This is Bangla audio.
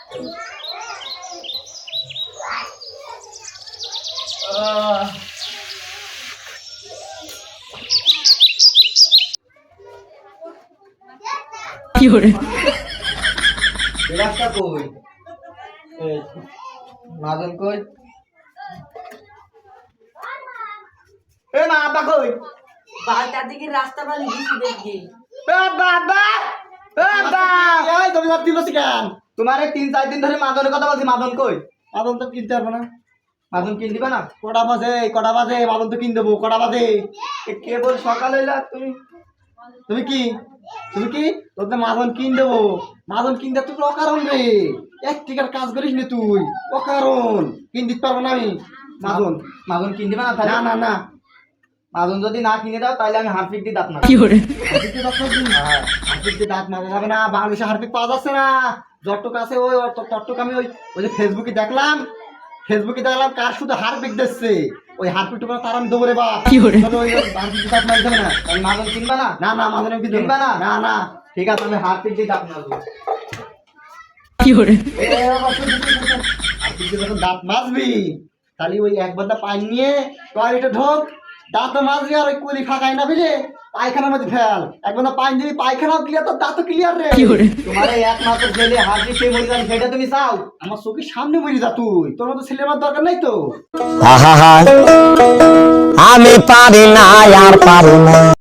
কি করে রাস্তা কই মাজন কই এ মা আপা কই বাড়িটার দিকে রাস্তা পানি দিছি দেখি। এ বাবা এ বাবা এই তুমি সব দিলছ কেন তোমারে 3-4 দিন ধরে মাদনের কথা বলছি মাদন কই মাদন তো কিনতে পারবো না মাদন কিন দিবা না কটা বাজে মাদন তো কিন দেবো কটা বাজে কেবল সকাল হইলা তুমি কি তোদের মাদন কিন দেবো মাদন কিন দে তুই অকারণ রে এক টিকার কাজ করিস নি তুই অকারণ কিন দিতে পারবো না আমি মাদন কিন দিবা না না না মাদন যদি না কিনে দাও তাহলে আমি হারপিক দিয়ে দাঁত মারব কি করে হারপিক দিয়ে দাঁত মারা যাবে না বাংলাদেশে হারপিক পাওয়া যাচ্ছে না যতটুক আছে ওই ততটুক আমি ওই যে ফেসবুকে দেখলাম কার শুধু হারপিক দিচ্ছে ওই হারপিক টুকু তার আমি দেবো রে বাপ কি করে ওই হারপিক দিয়ে দাঁত মারা যাবে না তাহলে মাদন কিনবা না না না মাদন কিনবা না না না ঠিক আছে আমি হারপিক দিয়ে দাঁত মারবো কি করে হারপিক দিয়ে যখন দাঁত মাজবি তাহলে ওই এক বাদা পানি নিয়ে টয়লেটে ঢোক দাঁত মাজবি আর ওই কুলি ফাঁকাই না বুঝলে পায়খানার মধ্যে ফেল একবার পানি দিবি পায়খানাও ক্লিয়ার তো দাঁতও ক্লিয়ার রে কি করে তোমার এই একমাত্র ছেলে হারপিক সে মরে যাবে সেটা তুমি চাও আমার চোখের সামনে মরে যা তুই তোর মতো ছেলে আমার দরকার নাই তো আমি পারি না আর পারি না।